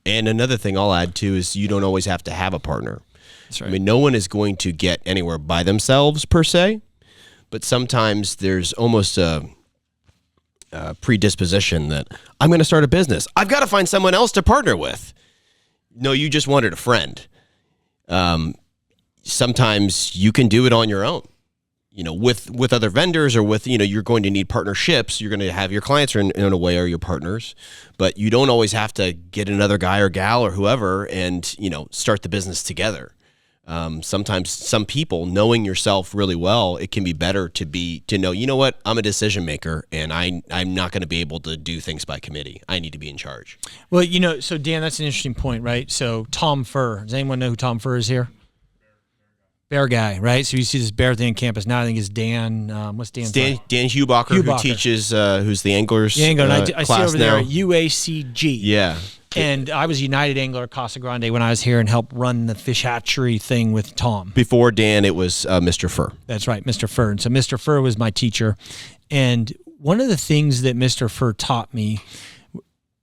And another thing I'll add too is you don't always have to have a partner. That's right. I mean, no one is going to get anywhere by themselves per se. But sometimes there's almost a predisposition that I'm going to start a business. I've got to find someone else to partner with. No, you just wanted a friend. Sometimes you can do it on your own, with other vendors or with, you're going to need partnerships. You're going to have your clients in a way are your partners, but you don't always have to get another guy or gal or whoever and, start the business together. Sometimes some people, knowing yourself really well, it can be better to know, what, I'm a decision maker and I'm not going to be able to do things by committee. I need to be in charge. Well, so Dan, that's an interesting point, right? So Tom Furr, does anyone know who Tom Furr is here? Bear guy, right? So you see this bear thing on campus. Now I think it's Dan, what's Dan's name? Dan Hubacher, who teaches, who's the anglers I see over now. there UACG. Yeah. And I was a United Angler at Casa Grande when I was here and helped run the fish hatchery thing with Tom. Before Dan, it was Mr. Furr. That's right, Mr. Furr. And so Mr. Furr was my teacher. And one of the things that Mr. Furr taught me,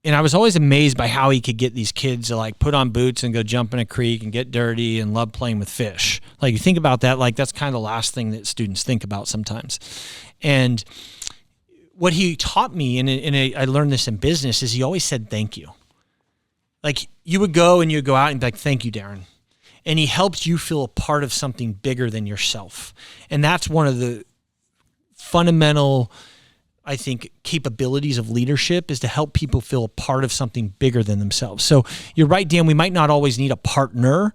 and I was always amazed by how he could get these kids to put on boots and go jump in a creek and get dirty and love playing with fish. You think about that, that's kind of the last thing that students think about sometimes. And what he taught me, and I learned this in business, is he always said thank you. You would go and you'd go out and be like, thank you, Daren. And he helped you feel a part of something bigger than yourself. And that's one of the fundamental, I think, capabilities of leadership is to help people feel a part of something bigger than themselves. So you're right, Dan, we might not always need a partner,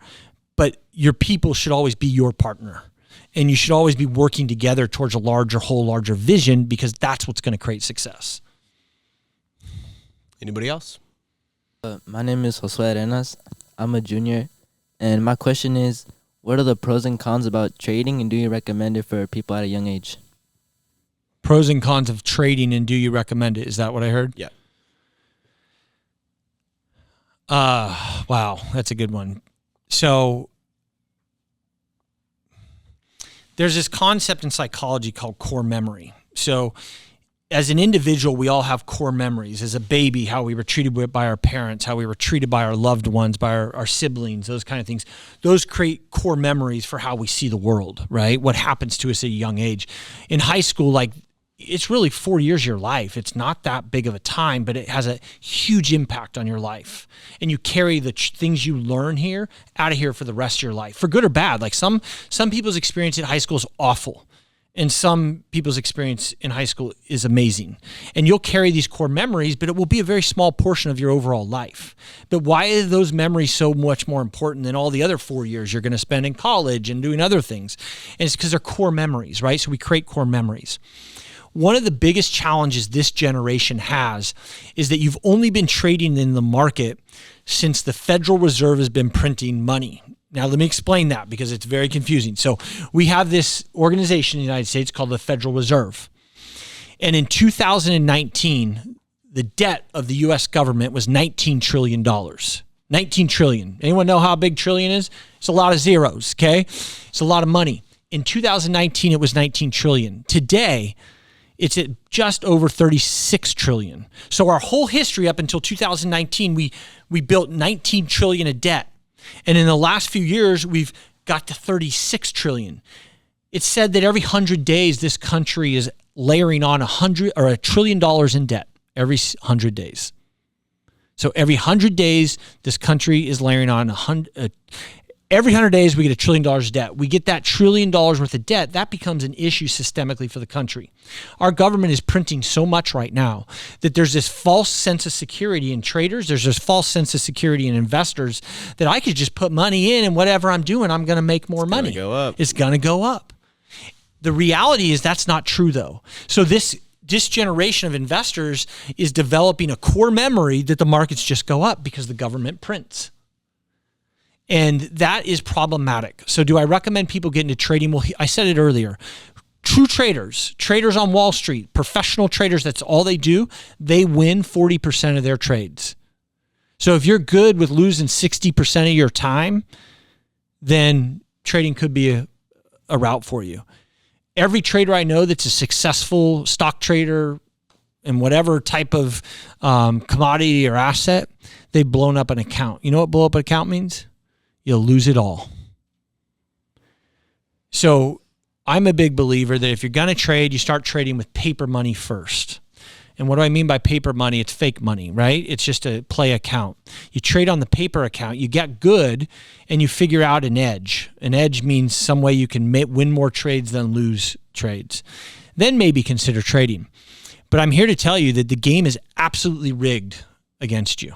but your people should always be your partner. And you should always be working together towards a larger vision because that's what's going to create success. Anybody else? My name is Josue Arenas. I'm a junior. And my question is, what are the pros and cons about trading, and do you recommend it for people at a young age? Pros and cons of trading, and do you recommend it? Is that what I heard? Yeah. Wow, that's a good one. So there's this concept in psychology called core memory. So as an individual, we all have core memories. As a baby, how we were treated by our parents, how we were treated by our loved ones, by our siblings, those kind of things. Those create core memories for how we see the world, right? What happens to us at a young age. In high school, it's really 4 years of your life. It's not that big of a time, but it has a huge impact on your life. And you carry the things you learn here out of here for the rest of your life, for good or bad. Some people's experience in high school is awful. And some people's experience in high school is amazing. And you'll carry these core memories, but it will be a very small portion of your overall life. But why are those memories so much more important than all the other 4 years you're going to spend in college and doing other things? And it's because they're core memories, right? So we create core memories. One of the biggest challenges this generation has is that you've only been trading in the market since the Federal Reserve has been printing money. Now, let me explain that because it's very confusing. So we have this organization in the United States called the Federal Reserve. And in 2019, the debt of the U.S. government was $19 trillion. $19 trillion. Anyone know how big trillion is? It's a lot of zeros, okay? It's a lot of money. In 2019, it was $19 trillion. Today, it's at just over $36 trillion. So our whole history up until 2019, we built $19 trillion of debt. And in the last few years, we've got to $36 trillion. It's said that every 100 days, this country is layering on $1 trillion in debt every 100 days. So every 100 days, this country is layering on every 100 days we get $1 trillion of debt. We get that $1 trillion worth of debt. That becomes an issue systemically for the country. Our government is printing so much right now that there's this false sense of security in traders. There's this false sense of security in investors that I could just put money in and whatever I'm doing, I'm going to make more money. It's going to go up. The reality is that's not true though. So this generation of investors is developing a core memory that the markets just go up because the government prints. And that is problematic. So do I recommend people get into trading? Well, I said it earlier. True traders on Wall Street, professional traders, that's all they do. They win 40% of their trades. So if you're good with losing 60% of your time, then trading could be a route for you. Every trader I know that's a successful stock trader in whatever type of commodity or asset, they've blown up an account. You know what blow up an account means? You'll lose it all. So I'm a big believer that if you're going to trade, you start trading with paper money first. And what do I mean by paper money? It's fake money, right? It's just a play account. You trade on the paper account, you get good, and you figure out an edge. An edge means some way you can win more trades than lose trades. Then maybe consider trading. But I'm here to tell you that the game is absolutely rigged against you.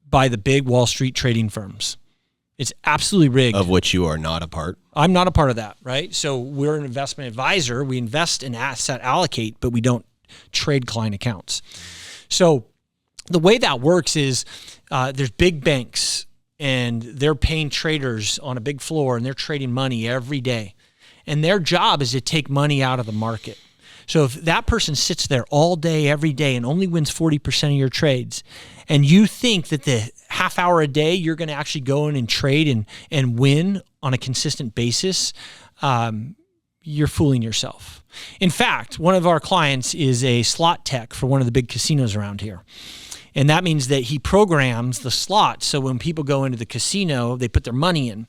By the big Wall Street trading firms. It's absolutely rigged. Of which you are not a part. I'm not a part of that, right? So we're an investment advisor. We invest in asset allocate, but we don't trade client accounts. So the way that works is there's big banks and they're paying traders on a big floor and they're trading money every day. And their job is to take money out of the market. So if that person sits there all day, every day, and only wins 40% of your trades, and you think that the half hour a day you're going to actually go in and trade and win on a consistent basis, you're fooling yourself. In fact, one of our clients is a slot tech for one of the big casinos around here. And that means that he programs the slots. So when people go into the casino, they put their money in.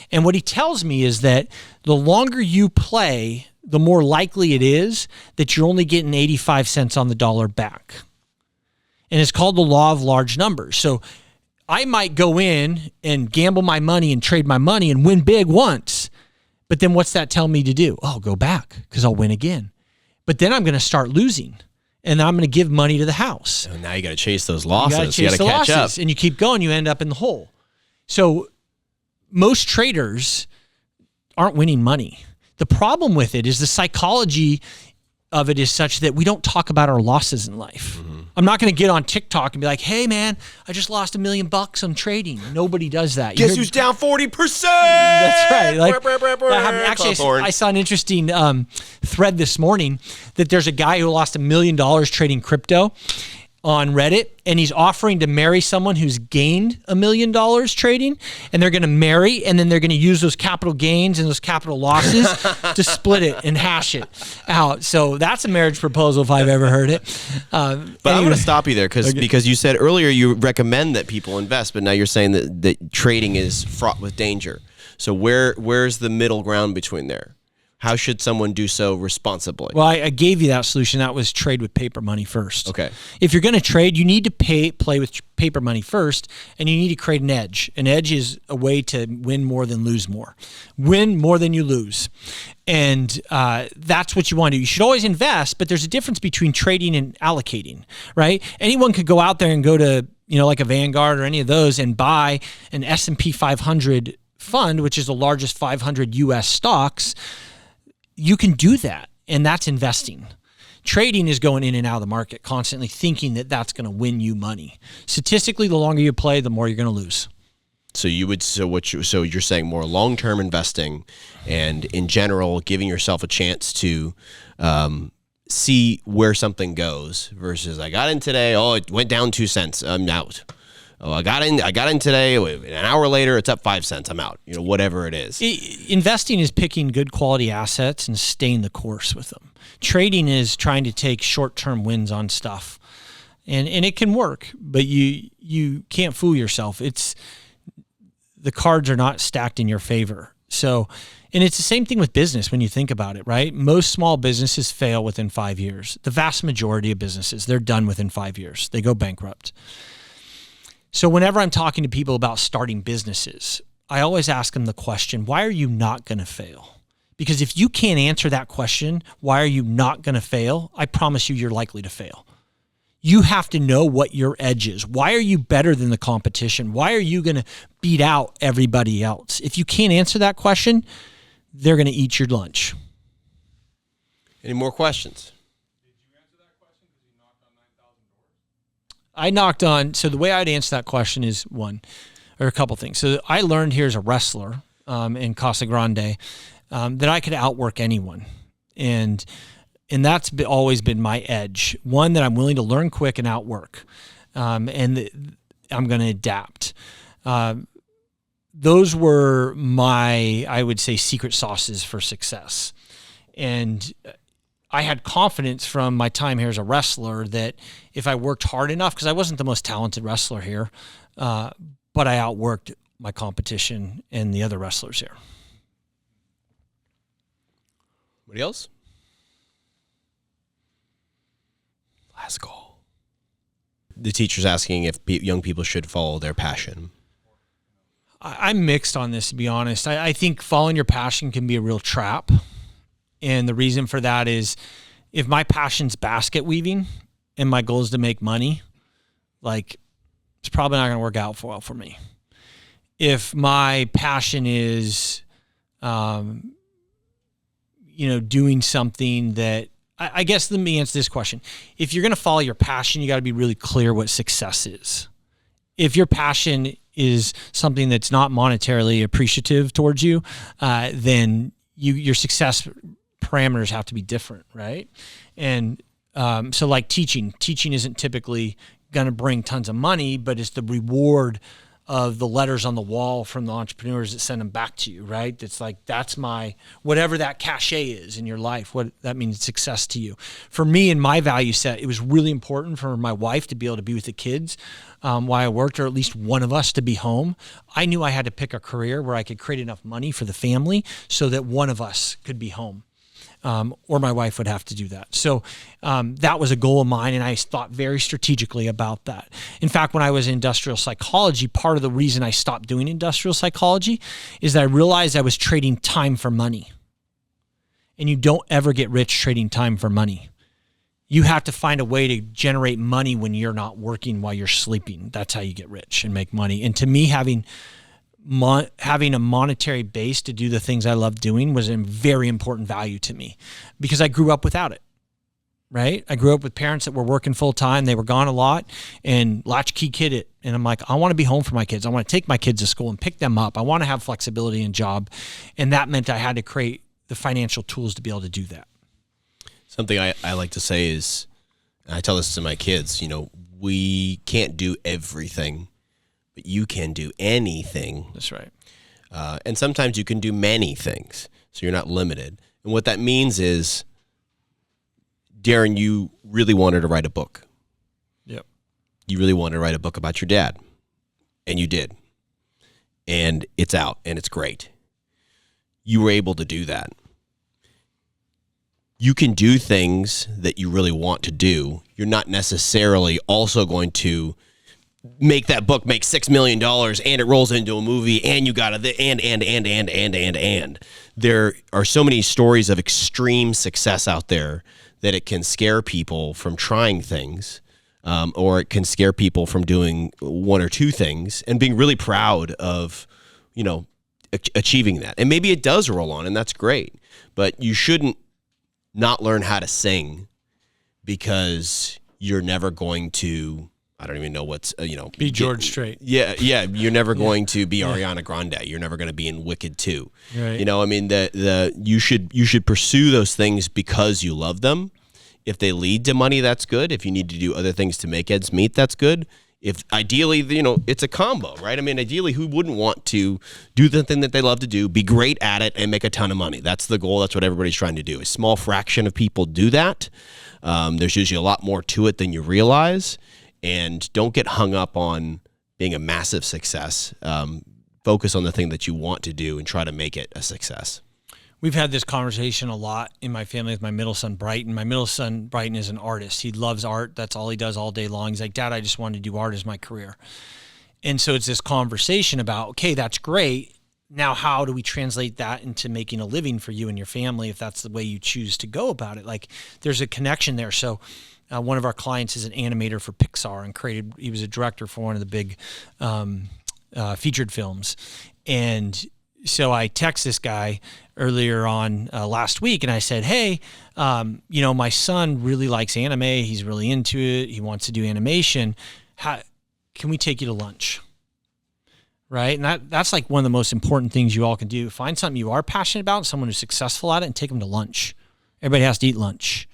And what he tells me is that the longer you play, the more likely it is that you're only getting 85 cents on the dollar back. And it's called the law of large numbers. So I might go in and gamble my money and trade my money and win big once. But then what's that tell me to do? Oh, I'll go back because I'll win again. But then I'm going to start losing. And I'm going to give money to the house. So now you got to chase those losses. You got to catch up. And you keep going, you end up in the hole. So most traders aren't winning money. The problem with it is the psychology of it is such that we don't talk about our losses in life. Mm-hmm. I'm not going to get on TikTok and be like, hey man, I just lost $1 million on trading. Nobody does that. Guess who's down 40%? That's right. Like, that happened. Actually, I saw an interesting thread this morning that there's a guy who lost $1 million trading crypto on Reddit, and he's offering to marry someone who's gained $1 million trading, and they're going to marry, and then they're going to use those capital gains and those capital losses to split it and hash it out. So that's a marriage proposal if I've ever heard it. But anyway. I'm going to stop you there because you said earlier you recommend that people invest, but now you're saying that trading is fraught with danger. So where's the middle ground between there? How should someone do so responsibly? Well, I gave you that solution. That was trade with paper money first. Okay. If you're going to trade, you need to play with paper money first, and you need to create an edge. An edge is a way to win more than lose more. Win more than you lose. And that's what you want to do. You should always invest, but there's a difference between trading and allocating, right? Anyone could go out there and go to, like a Vanguard or any of those and buy an S&P 500 fund, which is the largest 500 U.S. stocks. You can do that, and that's investing. Trading is going in and out of the market, constantly thinking that that's going to win you money. Statistically, the longer you play, the more you're going to lose. So you're saying more long-term investing, and in general, giving yourself a chance to see where something goes versus I got in today. Oh, it went down 2 cents. I'm out. Oh, I got in today. An hour later, it's up 5 cents. I'm out. Whatever it is. Investing is picking good quality assets and staying the course with them. Trading is trying to take short-term wins on stuff, and it can work, but you can't fool yourself. The cards are not stacked in your favor. So, and it's the same thing with business when you think about it, right? Most small businesses fail within 5 years. The vast majority of businesses, they're done within 5 years. They go bankrupt. So whenever I'm talking to people about starting businesses, I always ask them the question, why are you not going to fail? Because if you can't answer that question, why are you not going to fail? I promise you're likely to fail. You have to know what your edge is. Why are you better than the competition? Why are you going to beat out everybody else? If you can't answer that question, they're going to eat your lunch. Any more questions? Did you answer that question because you knocked on 9,000 doors? I knocked on, so the way I'd answer that question is a couple things. So I learned here as a wrestler in Casa Grande that I could outwork anyone. And that's always been my edge. One, that I'm willing to learn quick and outwork. And I'm going to adapt. Those were my, I would say, secret sauces for success. And I had confidence from my time here as a wrestler that if I worked hard enough, because I wasn't the most talented wrestler here, but I outworked my competition and the other wrestlers here. Anybody else? Last call. The teacher's asking if young people should follow their passion. I'm mixed on this, to be honest. I think following your passion can be a real trap. And the reason for that is if my passion's basket weaving and my goal is to make money, like, it's probably not going to work out well for me. If my passion is, doing something that, I guess let me answer this question. If you're going to follow your passion, you got to be really clear what success is. If your passion is something that's not monetarily appreciative towards you, then your success parameters have to be different, right? And so like teaching isn't typically going to bring tons of money, but it's the reward of the letters on the wall from the entrepreneurs that send them back to you, right? It's like, that's my, whatever that cachet is in your life, what that means success to you. For me, in my value set, it was really important for my wife to be able to be with the kids while I worked, or at least one of us to be home. I knew I had to pick a career where I could create enough money for the family so that one of us could be home. Or my wife would have to do that. So that was a goal of mine, and I thought very strategically about that. In fact, when I was in industrial psychology, part of the reason I stopped doing industrial psychology is that I realized I was trading time for money. And you don't ever get rich trading time for money. You have to find a way to generate money when you're not working while you're sleeping. That's how you get rich and make money. And to me, having a monetary base to do the things I love doing was a very important value to me because I grew up without it, right? I grew up with parents that were working full time. They were gone a lot and latchkey kid it. And I'm like, I want to be home for my kids. I want to take my kids to school and pick them up. I want to have flexibility in job. And that meant I had to create the financial tools to be able to do that. Something I like to say is, I tell this to my kids, we can't do everything, but you can do anything. That's right. And sometimes you can do many things, so you're not limited. And what that means is, Daren, you really wanted to write a book. Yep. You really wanted to write a book about your dad, and you did. And it's out, and it's great. You were able to do that. You can do things that you really want to do. You're not necessarily also going to make that book make $6 million and it rolls into a movie and you got to and. There are so many stories of extreme success out there that it can scare people from trying things, or it can scare people from doing one or two things and being really proud of, achieving that. And maybe it does roll on, and that's great, but you shouldn't not learn how to sing because you're never going to, I don't even know what's, be George Strait. Yeah. You're never going to be Ariana Grande. You're never going to be in Wicked 2. Right. You should pursue those things because you love them. If they lead to money, that's good. If you need to do other things to make ends meet, that's good. If ideally, it's a combo, right? I mean, ideally, who wouldn't want to do the thing that they love to do, be great at it, and make a ton of money? That's the goal. That's what everybody's trying to do. A small fraction of people do that. There's usually a lot more to it than you realize. And don't get hung up on being a massive success. Focus on the thing that you want to do and try to make it a success. We've had this conversation a lot in my family with my middle son, Brighton. My middle son, Brighton, is an artist. He loves art. That's all he does all day long. He's like, Dad, I just wanted to do art as my career. And so it's this conversation about, okay, that's great. Now, how do we translate that into making a living for you and your family if that's the way you choose to go about it? Like, there's a connection there. So one of our clients is an animator for Pixar and he was a director for one of the big featured films. And so I text this guy earlier on last week, and I said, hey, my son really likes anime. He's really into it. He wants to do animation. Can we take you to lunch? Right? And that's like one of the most important things you all can do. Find something you are passionate about, someone who's successful at it, and take them to lunch. Everybody has to eat lunch,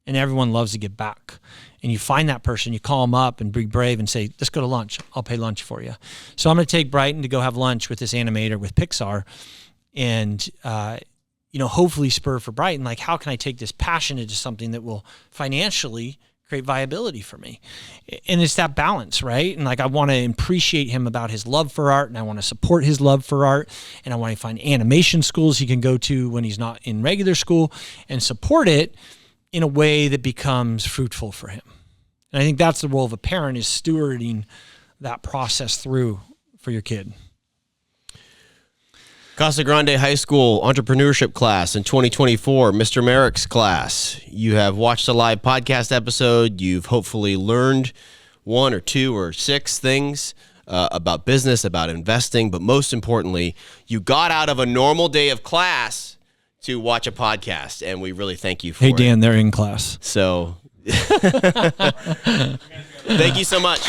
and everyone loves to give back. And you find that person, you call them up and be brave and say, let's go to lunch. I'll pay lunch for you. So I'm going to take Brighton to go have lunch with this animator with Pixar, and hopefully spur for Brighton. Like, how can I take this passion into something that will financially create viability for me? And it's that balance, right? And like, I want to appreciate him about his love for art, and I want to support his love for art, and I want to find animation schools he can go to when he's not in regular school and support it in a way that becomes fruitful for him. And I think that's the role of a parent, is stewarding that process through for your kid. Casa Grande High School entrepreneurship class in 2024, Mr. Meirik's class. You have watched a live podcast episode. You've hopefully learned 1 or 2 or 6 things about business, about investing, but most importantly, you got out of a normal day of class to watch a podcast, and we really thank you for it. Hey, Dan, they're in class. So thank you so much.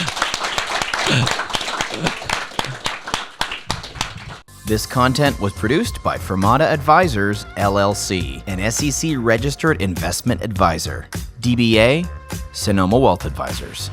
This content was produced by Fermata Advisors, LLC, an SEC-registered investment advisor. DBA, Sonoma Wealth Advisors.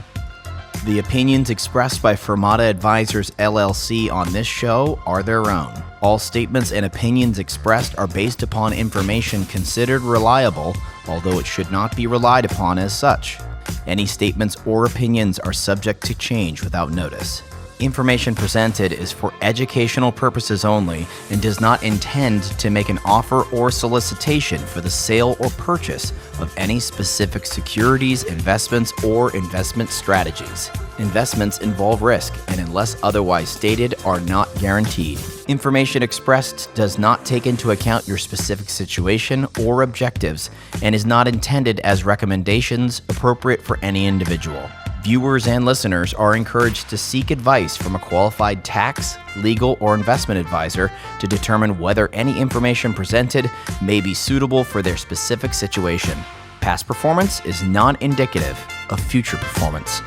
The opinions expressed by Fermata Advisors, LLC on this show are their own. All statements and opinions expressed are based upon information considered reliable, although it should not be relied upon as such. Any statements or opinions are subject to change without notice. Information presented is for educational purposes only and does not intend to make an offer or solicitation for the sale or purchase of any specific securities, investments, or investment strategies. Investments involve risk and, unless otherwise stated, are not guaranteed. Information expressed does not take into account your specific situation or objectives and is not intended as recommendations appropriate for any individual. Viewers and listeners are encouraged to seek advice from a qualified tax, legal, or investment advisor to determine whether any information presented may be suitable for their specific situation. Past performance is not indicative of future performance.